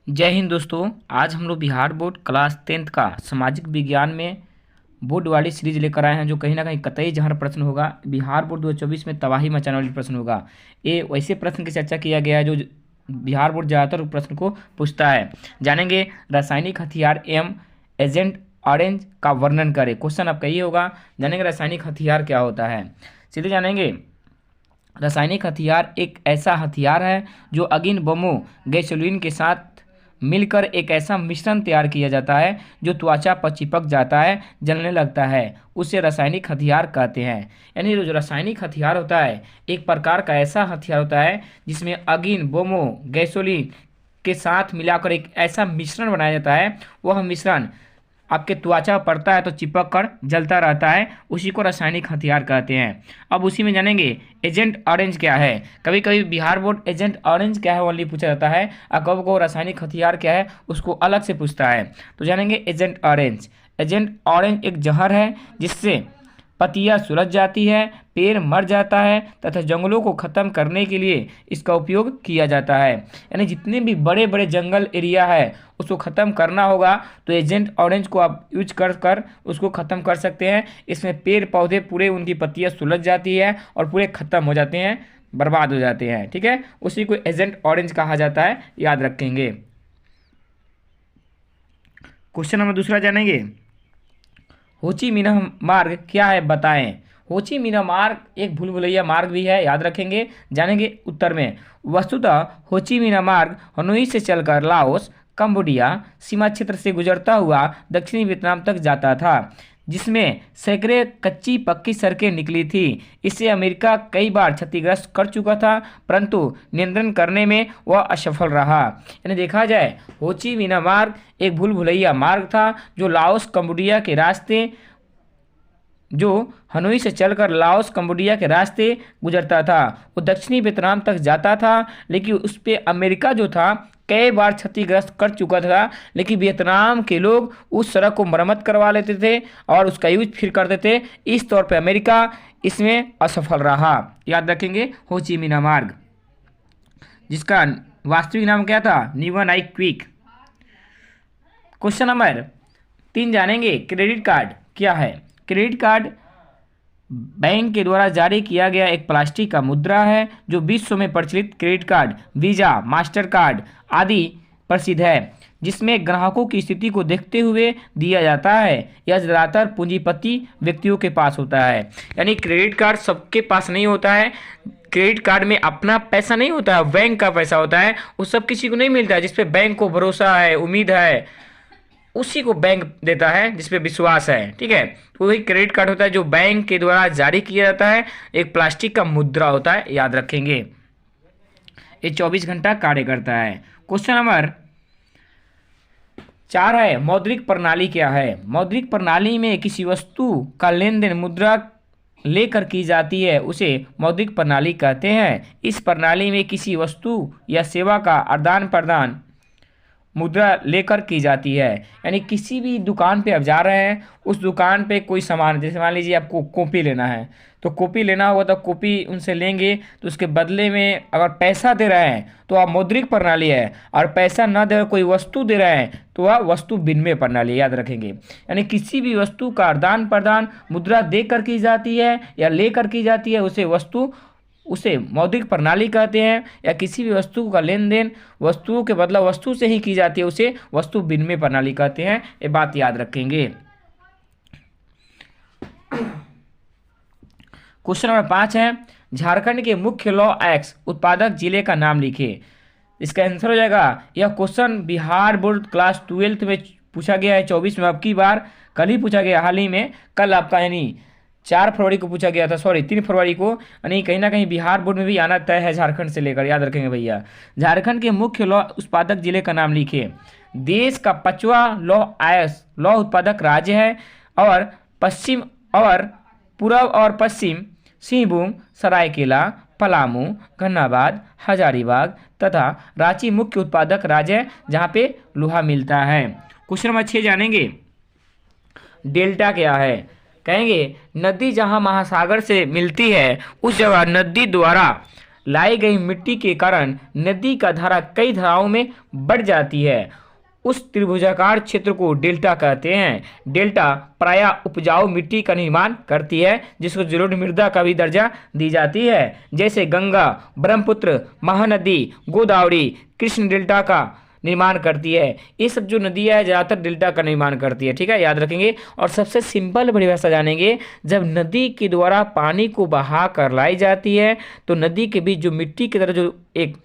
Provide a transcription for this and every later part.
जय हिंद दोस्तों। आज हम लोग बिहार बोर्ड क्लास 10th का सामाजिक विज्ञान में बोर्ड वाली सीरीज लेकर आए हैं, जो कहीं ना कहीं कतई जहर प्रश्न होगा। बिहार बोर्ड 2024 में तबाही मचाने वाली प्रश्न होगा। ये वैसे प्रश्न की चर्चा किया गया है जो बिहार बोर्ड ज़्यादातर प्रश्न को पूछता है। जानेंगे रासायनिक हथियार एवं एजेंट ऑरेंज का वर्णन करें। क्वेश्चन आपका ये होगा, जानेंगे रासायनिक हथियार क्या होता है। सीधे जानेंगे, रासायनिक हथियार एक ऐसा हथियार है जो अगिन बमों गैसोलीन के साथ मिलकर एक ऐसा मिश्रण तैयार किया जाता है जो त्वचा पर चिपक जाता है, जलने लगता है, उसे रासायनिक हथियार कहते हैं। यानी जो रासायनिक हथियार होता है एक प्रकार का ऐसा हथियार होता है जिसमें अगिन बमों गैसोलीन के साथ मिलाकर एक ऐसा मिश्रण बनाया जाता है। वह मिश्रण आपके त्वचा पर पड़ता है तो चिपक कर जलता रहता है, उसी को रासायनिक हथियार कहते हैं। अब उसी में जानेंगे एजेंट ऑरेंज क्या है। कभी कभी बिहार बोर्ड एजेंट ऑरेंज क्या है ओनली पूछा जाता है, और कब को रासायनिक हथियार क्या है उसको अलग से पूछता है। तो जानेंगे एजेंट ऑरेंज। एजेंट ऑरेंज एक जहर है जिससे पत्तियां सुलझ जाती है, पेड़ मर जाता है तथा जंगलों को ख़त्म करने के लिए इसका उपयोग किया जाता है। यानी जितने भी बड़े बड़े जंगल एरिया है उसको ख़त्म करना होगा तो एजेंट ऑरेंज को आप यूज कर उसको ख़त्म कर सकते हैं। इसमें पेड़ पौधे पूरे उनकी पत्तियां सुलझ जाती है और पूरे ख़त्म हो जाते हैं, बर्बाद हो जाते हैं। ठीक है, उसी को एजेंट ऑरेंज कहा जाता है, याद रखेंगे। क्वेश्चन नंबर दूसरा जानेंगे, होची मिन्ह मार्ग क्या है बताएं। होची मिन्ह मार्ग एक भूल भुलैया मार्ग भी है, याद रखेंगे। जानेंगे उत्तर में, वस्तुतः होची मिन्ह मार्ग हनोई से चलकर लाओस कंबोडिया सीमा क्षेत्र से गुजरता हुआ दक्षिणी वियतनाम तक जाता था, जिसमें सैकड़ों कच्ची पक्की सड़कें निकली थी। इसे अमेरिका कई बार क्षतिग्रस्त कर चुका था, परंतु नियंत्रण करने में वह असफल रहा। यानी देखा जाए होची मिन्ह मार्ग एक भूल भुलैया मार्ग था जो लाओस कंबोडिया के रास्ते जो हनोई से चलकर लाओस कंबोडिया के रास्ते गुजरता था। वो दक्षिणी वियतनाम तक जाता था, लेकिन उस पर अमेरिका जो था कई बार क्षतिग्रस्त कर चुका था, लेकिन वियतनाम के लोग उस सड़क को मरम्मत करवा लेते थे और उसका यूज फिर करते थे। इस तौर पे अमेरिका इसमें असफल रहा। याद रखेंगे होची मिन्ह मार्ग, जिसका वास्तविक नाम क्या था, new Naik quick. Question number 3 जानेंगे, क्रेडिट कार्ड क्या है। क्रेडिट कार्ड बैंक के द्वारा जारी किया गया एक प्लास्टिक का मुद्रा है जो विश्व में प्रचलित credit card, visa, master card आदि प्रसिद्ध है, जिसमें ग्राहकों की स्थिति को देखते हुए दिया जाता है। यह ज़्यादातर पूंजीपति व्यक्तियों के पास होता है। यानी क्रेडिट कार्ड सबके पास नहीं होता है। क्रेडिट कार्ड में अपना पैसा नहीं होता है, बैंक का पैसा होता है। वो सब किसी को नहीं मिलता है। जिसपे बैंक को भरोसा है, उम्मीद है, उसी को बैंक देता है जिसपे विश्वास है। ठीक है, तो वही क्रेडिट कार्ड होता है जो बैंक के द्वारा जारी किया जाता है। एक प्लास्टिक का मुद्रा होता है, याद रखेंगे। ये 24 घंटा कार्य करता है। क्वेश्चन नंबर 4 है, मौद्रिक प्रणाली क्या है। मौद्रिक प्रणाली में किसी वस्तु का लेन देन मुद्रा लेकर की जाती है, उसे मौद्रिक प्रणाली कहते हैं। इस प्रणाली में किसी वस्तु या सेवा का आदान प्रदान मुद्रा लेकर की जाती है। यानी किसी भी दुकान पे आप जा रहे हैं, उस दुकान पे कोई सामान, जैसे मान लीजिए आपको कॉपी लेना है, तो कॉपी लेना होगा तो कॉपी उनसे लेंगे, तो उसके बदले में अगर पैसा दे रहे हैं तो आप मौद्रिक प्रणाली है, और पैसा न दे कोई वस्तु दे रहे हैं तो वह वस्तु विनिमय प्रणाली, याद रखेंगे। यानी किसी भी वस्तु का आदान प्रदान मुद्रा देकर की जाती है या लेकर की जाती है, उसे मौद्रिक प्रणाली कहते हैं। या किसी भी वस्तु का लेन देन वस्तुओं के बदला वस्तु से ही की जाती है, उसे वस्तु विनिमय प्रणाली कहते हैं। ये बात याद रखेंगे। क्वेश्चन नंबर 5 है, झारखंड के मुख्य लौ एक्स उत्पादक जिले का नाम लिखे। इसका आंसर हो जाएगा, यह question Bihar board class 12th में पूछा गया है 24 में। अब की बार कल ही पूछा गया, हाल ही में, कल आपका यानी 4 फरवरी को पूछा गया था, सॉरी 3 फरवरी को। यानी कहीं ना कहीं बिहार बोर्ड में भी आना तय है झारखंड से लेकर, याद रखेंगे भैया। झारखंड के मुख्य लौह उत्पादक जिले का नाम लिखिए। देश का 5वां लौह उत्पादक राज्य है और पश्चिम और पूर्व और पश्चिम सिंहभूम, सरायकेला, पलामू, धनबाद, हजारीबाग तथा रांची मुख्य उत्पादक राज्य है जहाँ पे लोहा मिलता है। क्वेश्चन नंबर 6 जानेंगे, डेल्टा क्या है। कहेंगे नदी जहां महासागर से मिलती है उस जगह नदी द्वारा लाई गई मिट्टी के कारण नदी का धारा कई धाराओं में बढ़ जाती है। उस त्रिभुजाकार क्षेत्र को डेल्टा कहते हैं। डेल्टा प्रायः उपजाऊ मिट्टी का निर्माण करती है, जिसको जलोढ़ मृदा का भी दर्जा दी जाती है। जैसे गंगा, ब्रह्मपुत्र, महानदी, गोदावरी, कृष्ण डेल्टा का निर्माण करती है। ये सब जो नदियाँ है ज़्यादातर डेल्टा का निर्माण करती है, ठीक है, याद रखेंगे। और सबसे सिंपल परिभाषा जानेंगे, जब नदी के द्वारा पानी को बहा कर लाई जाती है तो नदी के बीच जो मिट्टी की तरह जो एक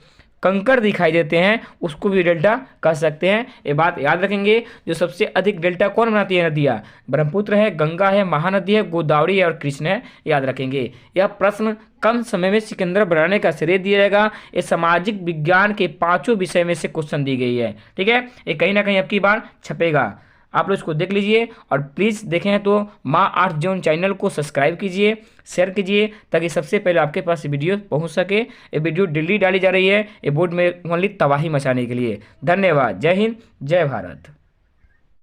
कंकड़ दिखाई देते हैं उसको भी डेल्टा कह सकते हैं। ये बात याद रखेंगे। जो सबसे अधिक डेल्टा कौन बनाती है नदियाँ? ब्रह्मपुत्र है, गंगा है, महानदी है, गोदावरी है और कृष्ण है, याद रखेंगे। यह प्रश्न कम समय में सिकंदर बनाने का श्रेय दिया जाएगा। ये सामाजिक विज्ञान के 5 विषय में से क्वेश्चन दी गई है, ठीक है। ये कहीं ना कहीं आपकी बार छपेगा, आप लोग इसको देख लीजिए। और प्लीज़ देखें तो माँ आर्ट जोन चैनल को सब्सक्राइब कीजिए, शेयर कीजिए, ताकि सबसे पहले आपके पास वीडियो पहुंच सके। ये वीडियो डेली डाली जा रही है ये बोर्ड में ओनली तबाही मचाने के लिए। धन्यवाद। जय हिंद, जय भारत।